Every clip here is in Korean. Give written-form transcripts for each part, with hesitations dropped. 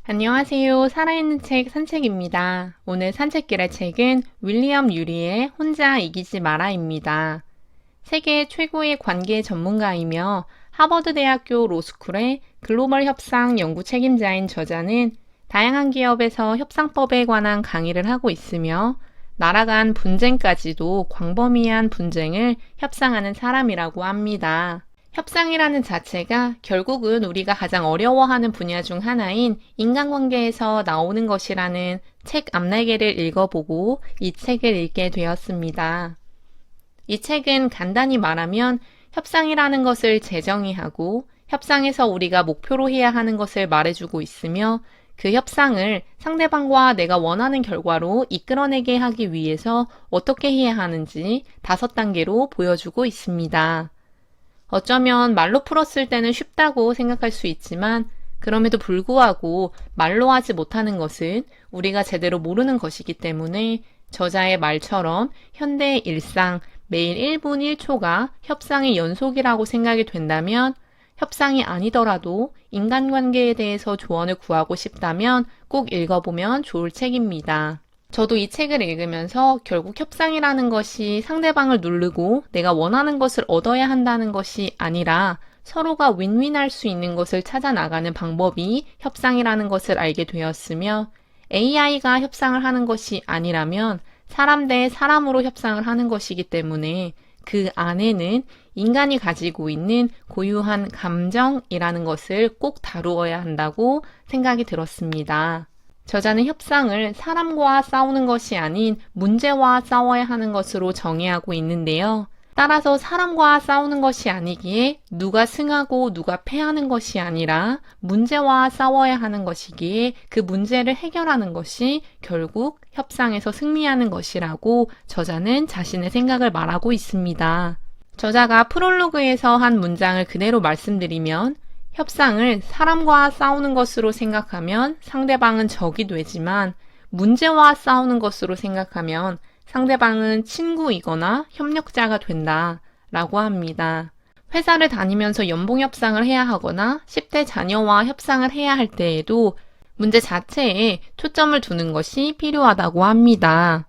안녕하세요. 살아있는 책 산책입니다. 오늘 산책길의 책은 윌리엄 유리의 혼자 이기지 마라입니다. 세계 최고의 관계 전문가이며 하버드 대학교 로스쿨의 글로벌 협상 연구 책임자인 저자는 다양한 기업에서 협상법에 관한 강의를 하고 있으며 나라 간 분쟁까지도 광범위한 분쟁을 협상하는 사람이라고 합니다. 협상이라는 자체가 결국은 우리가 가장 어려워하는 분야 중 하나인 인간관계에서 나오는 것이라는 책 앞날개를 읽어보고 이 책을 읽게 되었습니다. 이 책은 간단히 말하면 협상이라는 것을 재정의하고 협상에서 우리가 목표로 해야 하는 것을 말해주고 있으며 그 협상을 상대방과 내가 원하는 결과로 이끌어내게 하기 위해서 어떻게 해야 하는지 5단계로 보여주고 있습니다. 어쩌면 말로 풀었을 때는 쉽다고 생각할 수 있지만 그럼에도 불구하고 말로 하지 못하는 것은 우리가 제대로 모르는 것이기 때문에 저자의 말처럼 현대의 일상, 매일 1분 1초가 협상의 연속이라고 생각이 된다면 협상이 아니더라도 인간관계에 대해서 조언을 구하고 싶다면 꼭 읽어보면 좋을 책입니다. 저도 이 책을 읽으면서 결국 협상이라는 것이 상대방을 누르고 내가 원하는 것을 얻어야 한다는 것이 아니라 서로가 윈윈할 수 있는 것을 찾아 나가는 방법이 협상이라는 것을 알게 되었으며 AI가 협상을 하는 것이 아니라면 사람 대 사람으로 협상을 하는 것이기 때문에 그 안에는 인간이 가지고 있는 고유한 감정이라는 것을 꼭 다루어야 한다고 생각이 들었습니다. 저자는 협상을 사람과 싸우는 것이 아닌 문제와 싸워야 하는 것으로 정의하고 있는데요. 따라서 사람과 싸우는 것이 아니기에 누가 승하고 누가 패하는 것이 아니라 문제와 싸워야 하는 것이기에 그 문제를 해결하는 것이 결국 협상에서 승리하는 것이라고 저자는 자신의 생각을 말하고 있습니다. 저자가 프롤로그에서 한 문장을 그대로 말씀드리면 협상을 사람과 싸우는 것으로 생각하면 상대방은 적이 되지만 문제와 싸우는 것으로 생각하면 상대방은 친구이거나 협력자가 된다 라고 합니다. 회사를 다니면서 연봉 협상을 해야 하거나 10대 자녀와 협상을 해야 할 때에도 문제 자체에 초점을 두는 것이 필요하다고 합니다.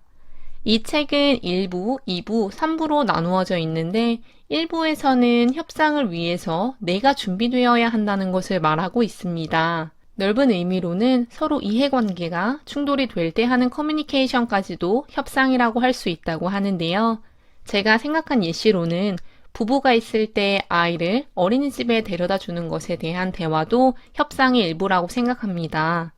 이 책은 1부, 2부, 3부로 나누어져 있는데 1부에서는 협상을 위해서 내가 준비되어야 한다는 것을 말하고 있습니다. 넓은 의미로는 서로 이해관계가 충돌이 될 때 하는 커뮤니케이션까지도 협상이라고 할 수 있다고 하는데요. 제가 생각한 예시로는 부부가 있을 때 아이를 어린이집에 데려다 주는 것에 대한 대화도 협상의 일부라고 생각합니다.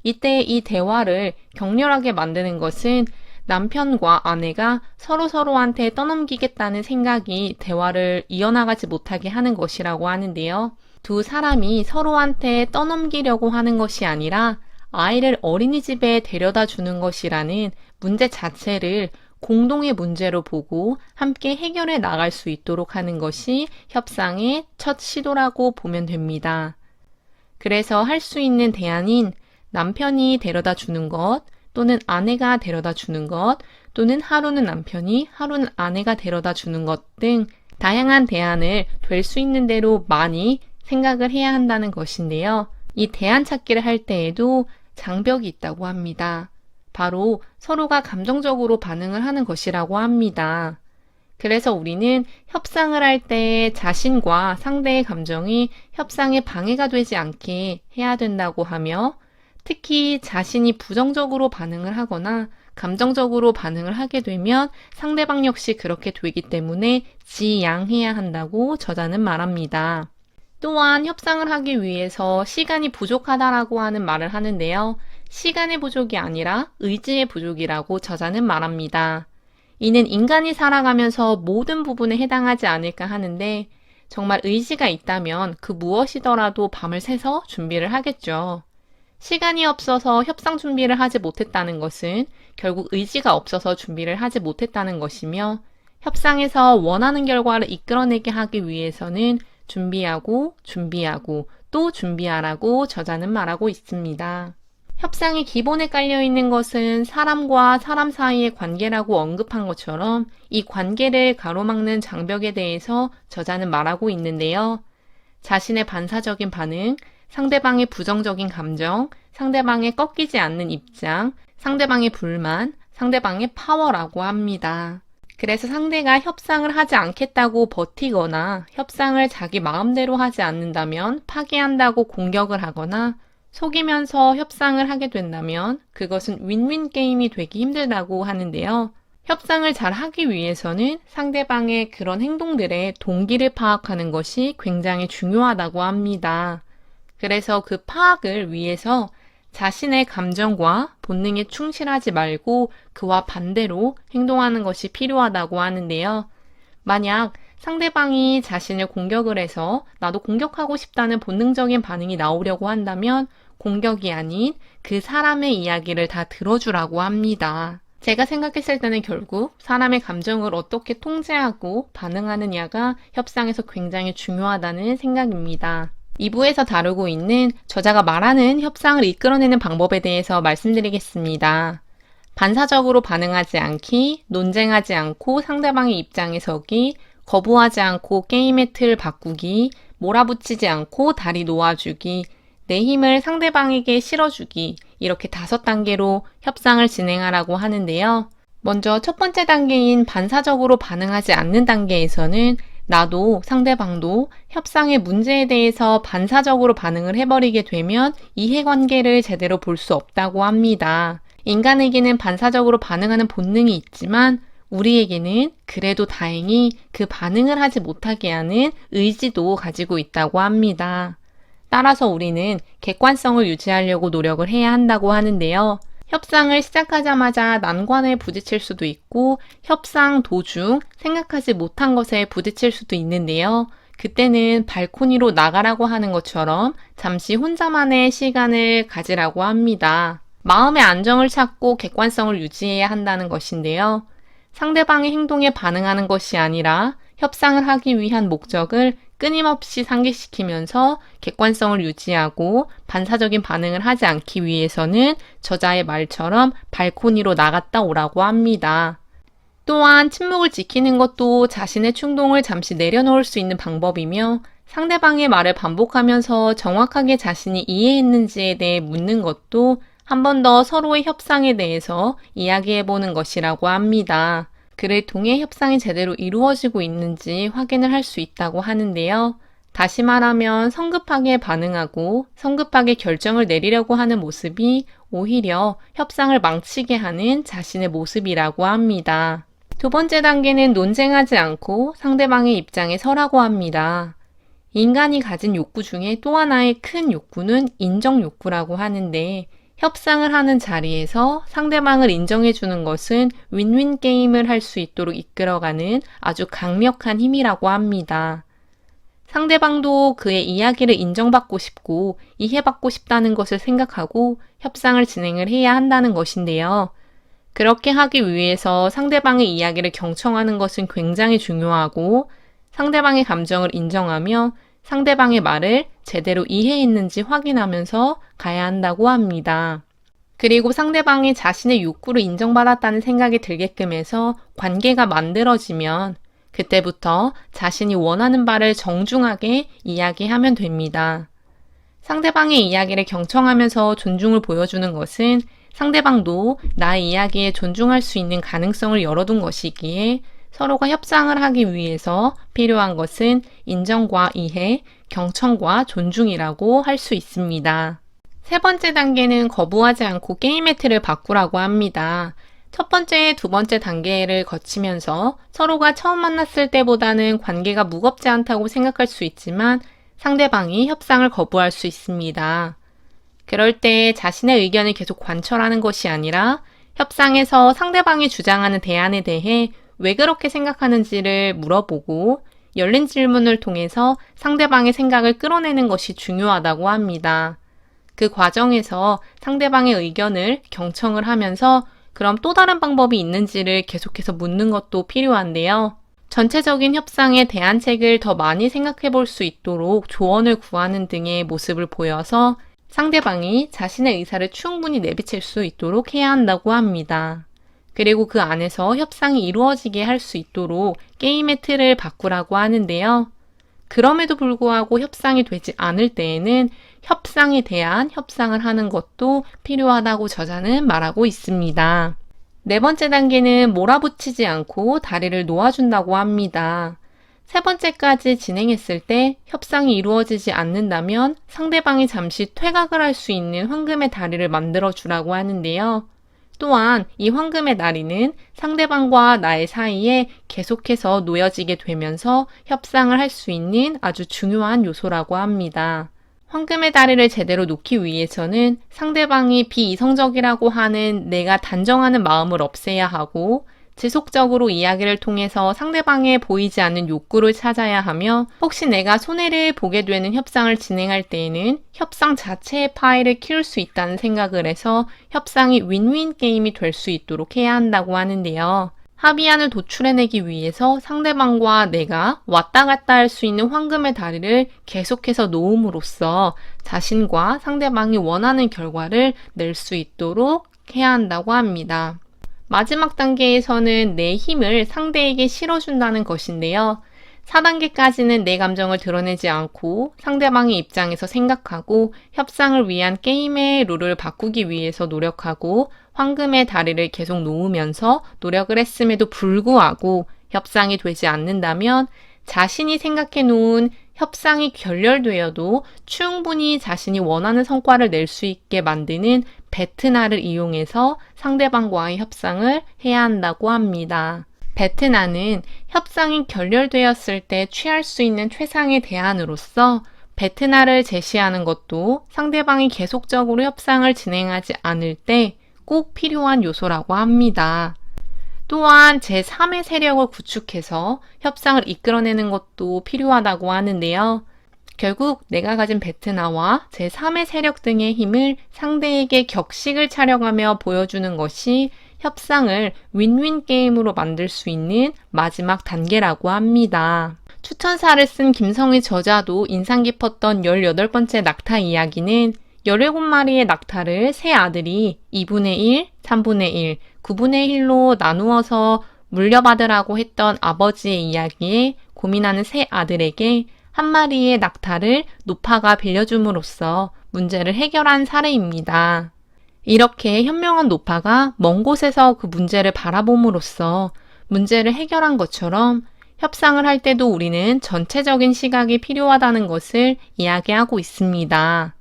이때 이 대화를 격렬하게 만드는 것은 남편과 아내가 서로서로한테 떠넘기겠다는 생각이 대화를 이어나가지 못하게 하는 것이라고 하는데요. 두 사람이 서로한테 떠넘기려고 하는 것이 아니라 아이를 어린이집에 데려다 주는 것이라는 문제 자체를 공동의 문제로 보고 함께 해결해 나갈 수 있도록 하는 것이 협상의 첫 시도라고 보면 됩니다. 그래서 할 수 있는 대안인 남편이 데려다 주는 것, 또는 아내가 데려다 주는 것, 또는 하루는 남편이, 하루는 아내가 데려다 주는 것 등 다양한 대안을 될 수 있는 대로 많이 생각을 해야 한다는 것인데요. 이 대안 찾기를 할 때에도 장벽이 있다고 합니다. 바로 서로가 감정적으로 반응을 하는 것이라고 합니다. 그래서 우리는 협상을 할 때 자신과 상대의 감정이 협상에 방해가 되지 않게 해야 된다고 하며 특히 자신이 부정적으로 반응을 하거나 감정적으로 반응을 하게 되면 상대방 역시 그렇게 되기 때문에 지양해야 한다고 저자는 말합니다. 또한 협상을 하기 위해서 시간이 부족하다라고 하는 말을 하는데요. 시간의 부족이 아니라 의지의 부족이라고 저자는 말합니다. 이는 인간이 살아가면서 모든 부분에 해당하지 않을까 하는데 정말 의지가 있다면 그 무엇이더라도 밤을 새서 준비를 하겠죠. 시간이 없어서 협상 준비를 하지 못했다는 것은 결국 의지가 없어서 준비를 하지 못했다는 것이며 협상에서 원하는 결과를 이끌어내게 하기 위해서는 준비하고 또 준비하라고 저자는 말하고 있습니다. 협상의 기본에 깔려있는 것은 사람과 사람 사이의 관계라고 언급한 것처럼 이 관계를 가로막는 장벽에 대해서 저자는 말하고 있는데요. 자신의 반사적인 반응, 상대방의 부정적인 감정, 상대방의 꺾이지 않는 입장, 상대방의 불만, 상대방의 파워라고 합니다. 그래서 상대가 협상을 하지 않겠다고 버티거나 협상을 자기 마음대로 하지 않는다면 파기한다고 공격을 하거나 속이면서 협상을 하게 된다면 그것은 윈윈 게임이 되기 힘들다고 하는데요. 협상을 잘 하기 위해서는 상대방의 그런 행동들의 동기를 파악하는 것이 굉장히 중요하다고 합니다. 그래서 그 파악을 위해서 자신의 감정과 본능에 충실하지 말고 그와 반대로 행동하는 것이 필요하다고 하는데요. 만약 상대방이 자신을 공격을 해서 나도 공격하고 싶다는 본능적인 반응이 나오려고 한다면 공격이 아닌 그 사람의 이야기를 다 들어주라고 합니다. 제가 생각했을 때는 결국 사람의 감정을 어떻게 통제하고 반응하느냐가 협상에서 굉장히 중요하다는 생각입니다. 2부에서 다루고 있는 저자가 말하는 협상을 이끌어내는 방법에 대해서 말씀드리겠습니다. 반사적으로 반응하지 않기, 논쟁하지 않고 상대방의 입장에 서기, 거부하지 않고 게임의 틀 바꾸기, 몰아붙이지 않고 다리 놓아주기, 내 힘을 상대방에게 실어주기, 이렇게 5단계로 협상을 진행하라고 하는데요. 먼저 첫 번째 단계인 반사적으로 반응하지 않는 단계에서는 나도 상대방도 협상의 문제에 대해서 반사적으로 반응을 해버리게 되면 이해관계를 제대로 볼 수 없다고 합니다. 인간에게는 반사적으로 반응하는 본능이 있지만 우리에게는 그래도 다행히 그 반응을 하지 못하게 하는 의지도 가지고 있다고 합니다. 따라서 우리는 객관성을 유지하려고 노력을 해야 한다고 하는데요. 협상을 시작하자마자 난관에 부딪힐 수도 있고 협상 도중 생각하지 못한 것에 부딪힐 수도 있는데요. 그때는 발코니로 나가라고 하는 것처럼 잠시 혼자만의 시간을 가지라고 합니다. 마음의 안정을 찾고 객관성을 유지해야 한다는 것인데요. 상대방의 행동에 반응하는 것이 아니라 협상을 하기 위한 목적을 끊임없이 상기시키면서 객관성을 유지하고 반사적인 반응을 하지 않기 위해서는 저자의 말처럼 발코니로 나갔다 오라고 합니다. 또한 침묵을 지키는 것도 자신의 충동을 잠시 내려놓을 수 있는 방법이며 상대방의 말을 반복하면서 정확하게 자신이 이해했는지에 대해 묻는 것도 한 번 더 서로의 협상에 대해서 이야기해보는 것이라고 합니다. 그를 통해 협상이 제대로 이루어지고 있는지 확인을 할 수 있다고 하는데요. 다시 말하면 성급하게 반응하고 성급하게 결정을 내리려고 하는 모습이 오히려 협상을 망치게 하는 자신의 모습이라고 합니다. 두 번째 단계는 논쟁하지 않고 상대방의 입장에 서라고 합니다. 인간이 가진 욕구 중에 또 하나의 큰 욕구는 인정 욕구라고 하는데 협상을 하는 자리에서 상대방을 인정해주는 것은 윈윈 게임을 할 수 있도록 이끌어가는 아주 강력한 힘이라고 합니다. 상대방도 그의 이야기를 인정받고 싶고 이해받고 싶다는 것을 생각하고 협상을 진행을 해야 한다는 것인데요. 그렇게 하기 위해서 상대방의 이야기를 경청하는 것은 굉장히 중요하고 상대방의 감정을 인정하며 상대방의 말을 제대로 이해했는지 확인하면서 가야 한다고 합니다. 그리고 상대방이 자신의 욕구를 인정받았다는 생각이 들게끔 해서 관계가 만들어지면 그때부터 자신이 원하는 바를 정중하게 이야기하면 됩니다. 상대방의 이야기를 경청하면서 존중을 보여주는 것은 상대방도 나의 이야기에 존중할 수 있는 가능성을 열어둔 것이기에 서로가 협상을 하기 위해서 필요한 것은 인정과 이해, 경청과 존중이라고 할 수 있습니다. 세 번째 단계는 거부하지 않고 게임의 틀을 바꾸라고 합니다. 첫 번째, 두 번째 단계를 거치면서 서로가 처음 만났을 때보다는 관계가 무겁지 않다고 생각할 수 있지만 상대방이 협상을 거부할 수 있습니다. 그럴 때 자신의 의견을 계속 관철하는 것이 아니라 협상에서 상대방이 주장하는 대안에 대해 왜 그렇게 생각하는지를 물어보고 열린 질문을 통해서 상대방의 생각을 끌어내는 것이 중요하다고 합니다. 그 과정에서 상대방의 의견을 경청을 하면서 그럼 또 다른 방법이 있는지를 계속해서 묻는 것도 필요한데요. 전체적인 협상의 대안책을 더 많이 생각해 볼 수 있도록 조언을 구하는 등의 모습을 보여서 상대방이 자신의 의사를 충분히 내비칠 수 있도록 해야 한다고 합니다. 그리고 그 안에서 협상이 이루어지게 할 수 있도록 게임의 틀을 바꾸라고 하는데요. 그럼에도 불구하고 협상이 되지 않을 때에는 협상에 대한 협상을 하는 것도 필요하다고 저자는 말하고 있습니다. 네 번째 단계는 몰아붙이지 않고 다리를 놓아준다고 합니다. 세 번째까지 진행했을 때 협상이 이루어지지 않는다면 상대방이 잠시 퇴각을 할 수 있는 황금의 다리를 만들어 주라고 하는데요. 또한 이 황금의 다리는 상대방과 나의 사이에 계속해서 놓여지게 되면서 협상을 할 수 있는 아주 중요한 요소라고 합니다. 황금의 다리를 제대로 놓기 위해서는 상대방이 비이성적이라고 하는 내가 단정하는 마음을 없애야 하고 지속적으로 이야기를 통해서 상대방의 보이지 않는 욕구를 찾아야 하며 혹시 내가 손해를 보게 되는 협상을 진행할 때에는 협상 자체의 파이를 키울 수 있다는 생각을 해서 협상이 윈윈 게임이 될 수 있도록 해야 한다고 하는데요. 합의안을 도출해내기 위해서 상대방과 내가 왔다 갔다 할 수 있는 황금의 다리를 계속해서 놓음으로써 자신과 상대방이 원하는 결과를 낼 수 있도록 해야 한다고 합니다. 마지막 단계에서는 내 힘을 상대에게 실어준다는 것인데요. 4단계까지는 내 감정을 드러내지 않고 상대방의 입장에서 생각하고 협상을 위한 게임의 룰을 바꾸기 위해서 노력하고 황금의 다리를 계속 놓으면서 노력을 했음에도 불구하고 협상이 되지 않는다면 자신이 생각해 놓은 협상이 결렬되어도 충분히 자신이 원하는 성과를 낼 수 있게 만드는 베트나를 이용해서 상대방과의 협상을 해야 한다고 합니다. 베트나는 협상이 결렬되었을 때 취할 수 있는 최상의 대안으로서 베트나를 제시하는 것도 상대방이 계속적으로 협상을 진행하지 않을 때 꼭 필요한 요소라고 합니다. 또한 제3의 세력을 구축해서 협상을 이끌어내는 것도 필요하다고 하는데요. 결국 내가 가진 베트나와 제3의 세력 등의 힘을 상대에게 격식을 차려가며 보여주는 것이 협상을 윈윈 게임으로 만들 수 있는 마지막 단계라고 합니다. 추천사를 쓴 김성의 저자도 인상 깊었던 18번째 낙타 이야기는 17마리의 낙타를 세 아들이 2분의 1, 3분의 1, 9분의 1로 나누어서 물려받으라고 했던 아버지의 이야기에 고민하는 세 아들에게 한 마리의 낙타를 노파가 빌려줌으로써 문제를 해결한 사례입니다. 이렇게 현명한 노파가 먼 곳에서 그 문제를 바라봄으로써 문제를 해결한 것처럼 협상을 할 때도 우리는 전체적인 시각이 필요하다는 것을 이야기하고 있습니다.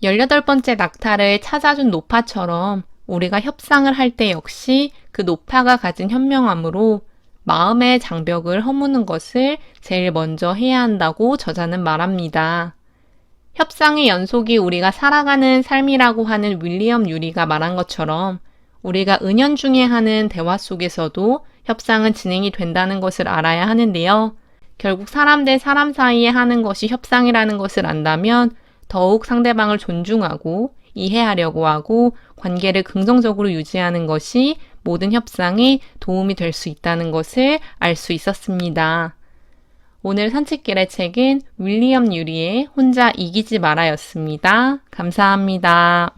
18번째 낙타를 찾아준 노파처럼 우리가 협상을 할 때 역시 그 노파가 가진 현명함으로 마음의 장벽을 허무는 것을 제일 먼저 해야 한다고 저자는 말합니다. 협상의 연속이 우리가 살아가는 삶이라고 하는 윌리엄 유리가 말한 것처럼 우리가 은연중에 하는 대화 속에서도 협상은 진행이 된다는 것을 알아야 하는데요. 결국 사람 대 사람 사이에 하는 것이 협상이라는 것을 안다면 더욱 상대방을 존중하고 이해하려고 하고 관계를 긍정적으로 유지하는 것이 모든 협상에 도움이 될 수 있다는 것을 알 수 있었습니다. 오늘 산책길의 책은 윌리엄 유리의 혼자 이기지 마라였습니다. 감사합니다.